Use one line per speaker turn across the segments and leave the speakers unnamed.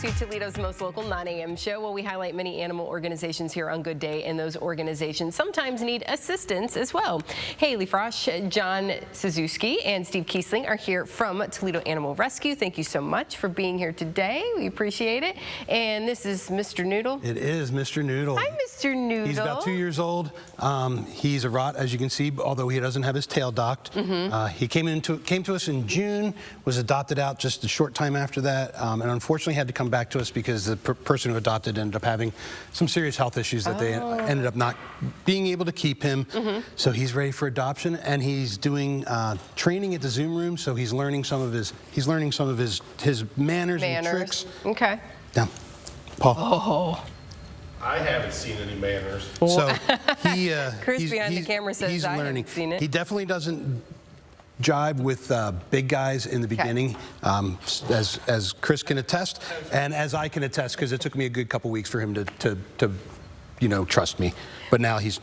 to Toledo's most local 9 a.m. show, where we highlight many animal organizations here on Good Day, and those organizations sometimes need assistance as well. Hailey, Frosh, John Czyewski, and Steve Kiessling are here from Toledo Animal Rescue. Thank you so much for being here today. We appreciate it. And this is Mr. Noodle.
It is Mr. Noodle.
Hi, Mr. Noodle.
He's about 2 years old. He's a rot, as you can see, although he doesn't have his tail docked. He came to us in June, was adopted out just a short time after that, and unfortunately had to come back to us because the person who adopted ended up having some serious health issues that they ended up not being able to keep him. So he's ready for adoption, and he's doing training at the Zoom room. So he's learning some of his his manners and tricks.
Okay.
Down, Paul.
Oh.
I haven't seen any manners.
So
Chris behind the camera says
he's
I
learning.
haven't seen it.
He definitely doesn't jibe with big guys in the beginning, as Chris can attest, and as I can attest, because it took me a good couple weeks for him to you know, trust me. But now he's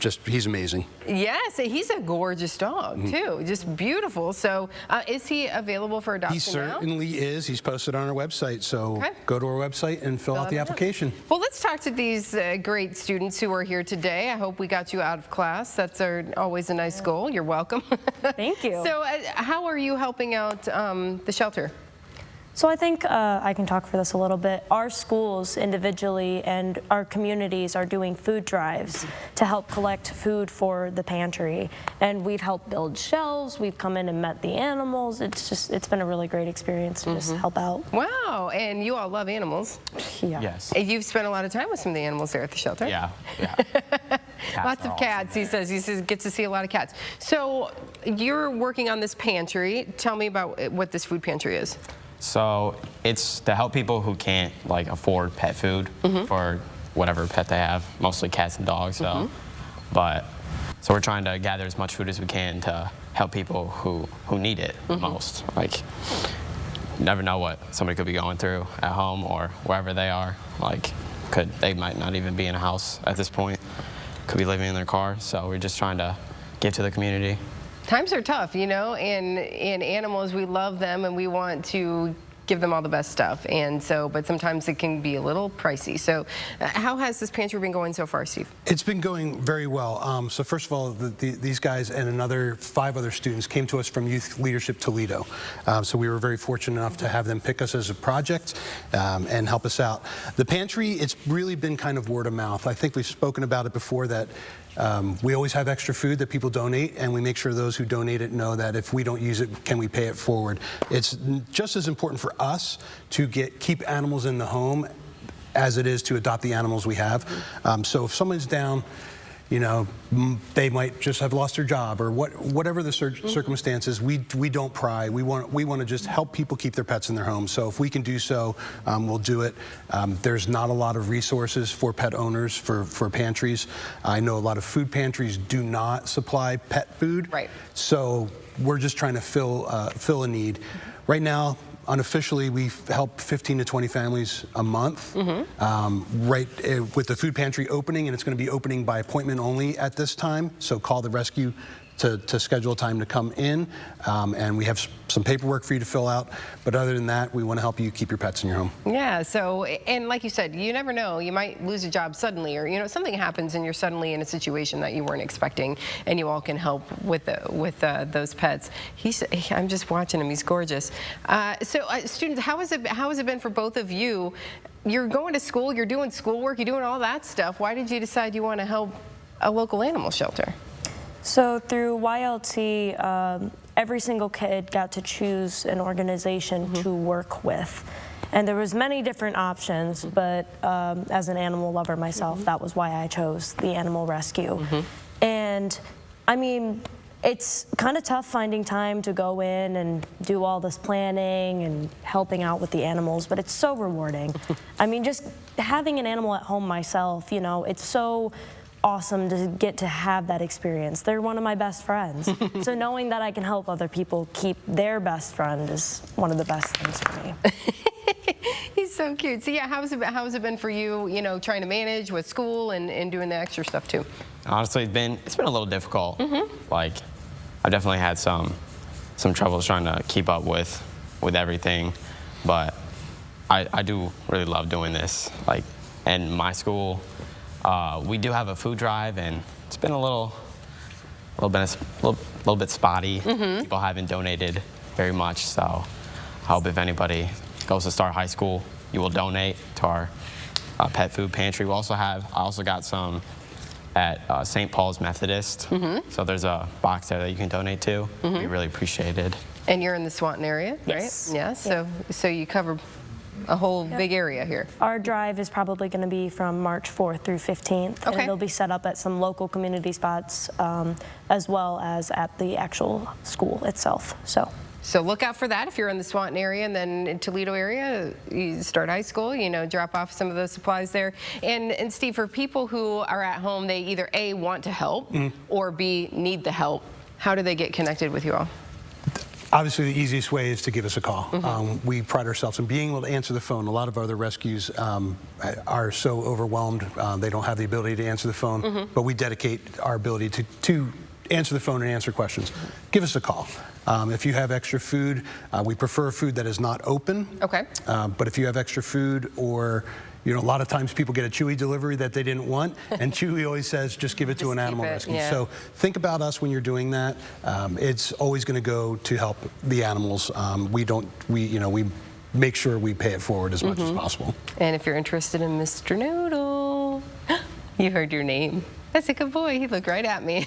amazing. Yes,
he's a gorgeous dog too, just beautiful. So is he available for adoption
He certainly is. He's posted on our website, so go to our website and fill out the application.
Well, let's talk to these great students who are here today. I hope we got you out of class. That's always a nice goal. You're welcome.
Thank you.
So how are you helping out the shelter?
So I think I can talk for this a little bit. Our schools individually and our communities are doing food drives to help collect food for the pantry. And we've helped build shelves, we've come in and met the animals. It's been a really great experience to just help out.
Wow, and you all love animals.
Yeah.
Yes.
You've spent a lot of time with some of the animals there at the shelter.
Yeah, yeah.
Lots of cats, he says. He says gets to see a lot of cats. So you're working on this pantry. Tell me about what this food pantry is.
So it's to help people who can't afford pet food for whatever pet they have, mostly cats and dogs. So, so we're trying to gather as much food as we can to help people who need it most. Like, you never know what somebody could be going through at home or wherever they are. Like, they might not even be in a house at this point. Could be living in their car. So we're just trying to give to the community.
Times are tough, you know, and animals, we love them and we want to give them all the best stuff. And so, but sometimes it can be a little pricey. So how has this pantry been going so far, Steve? It's
been going very well. So first of all, these guys and 5 other students came to us from Youth Leadership Toledo. So we were very fortunate enough to have them pick us as a project and help us out. The pantry, it's really been kind of word of mouth. I think we've spoken about it before that we always have extra food that people donate, and we make sure those who donate it know that if we don't use it, can we pay it forward? It's just as important for us to keep animals in the home as it is to adopt the animals we have. So if someone's down, you know, they might just have lost their job or whatever the circumstances, we don't pry. We want to just help people keep their pets in their homes. So if we can do so, we'll do it. There's not a lot of resources for pet owners for pantries. I know a lot of food pantries do not supply pet food. Right. So we're just trying to fill a need. Right now, unofficially, we help 15 to 20 families a month, right with the food pantry opening, and it's going to be opening by appointment only at this time. So call the rescue to schedule a time to come in, and we have some paperwork for you to fill out. But other than that, we want to help you keep your pets in your home. Yeah, so, and like you said, you never know. You might lose a job suddenly, or, you know, something happens and you're suddenly in a situation that you weren't expecting, and you all can help with those pets. I'm just watching him. He's gorgeous. Students, how has it been for both of you? You're going to school, you're doing schoolwork, you're doing all that stuff. Why did you decide you want to help a local animal shelter?
So through YLT, every single kid got to choose an organization to work with. And there was many different options, but as an animal lover myself, that was why I chose the Animal Rescue. And I mean, it's kind of tough finding time to go in and do all this planning and helping out with the animals, but it's so rewarding. I mean, just having an animal at home myself, you know, it's so awesome to get to have that experience. They're one of my best friends. So knowing that I can help other people keep their best friend is one of the best things for me.
He's so cute. So yeah, how has it been for you, you know, trying to manage with school and doing the extra stuff too?
Honestly, it's been a little difficult. Like, I've definitely had some troubles trying to keep up with everything, but I do really love doing this. Like, in my school, we do have a food drive, and it's been a little bit spotty. People haven't donated very much, so I hope if anybody goes to Star High School, you will donate to our pet food pantry. I also got some at St. Paul's Methodist, so there's a box there that you can donate to. We really appreciate it.
And you're in the Swanton area,
Yes.
right? Yeah, so you cover a whole big area here.
Our drive is probably going to be from March 4th through 15th.
Okay.
And it'll be set up at some local community spots as well as at the actual school itself.
So look out for that if you're in the Swanton area, and then in Toledo area, you start high school, you know, drop off some of those supplies there. And Steve, for people who are at home, they either A, want to help, or B, need the help, how do they get connected with you all?
Obviously, the easiest way is to give us a call. We pride ourselves in being able to answer the phone. A lot of other rescues are so overwhelmed, they don't have the ability to answer the phone, but we dedicate our ability to answer the phone and answer questions. Give us a call. If you have extra food, we prefer food that is not open.
Okay.
But if you have extra food, or you know, a lot of times people get a Chewy delivery that they didn't want, and Chewy always says, just give it to an animal rescue.
Yeah.
So think about us when you're doing that. It's always going to go to help the animals. We make sure we pay it forward as much as possible.
And if you're interested in Mr. Noodle, you heard your name. That's a good boy. He looked right at me.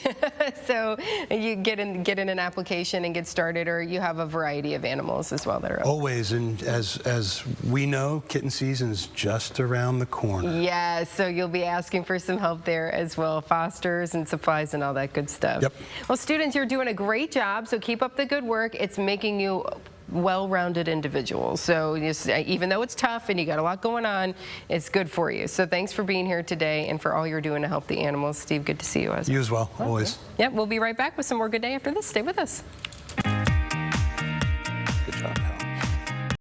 So you get in an application and get started, or you have a variety of animals as well that are open.
Always, and as we know, kitten season's just around the corner.
Yeah, so you'll be asking for some help there as well, fosters and supplies and all that good stuff.
Yep.
Well, students, you're doing a great job, so keep up the good work. It's making you well-rounded individuals. So even though it's tough and you got a lot going on, it's good for you. So thanks for being here today and for all you're doing to help the animals. Steve, good to see you as well.
You as well, always.
Yep, we'll be right back with some more Good Day after this. Stay with us.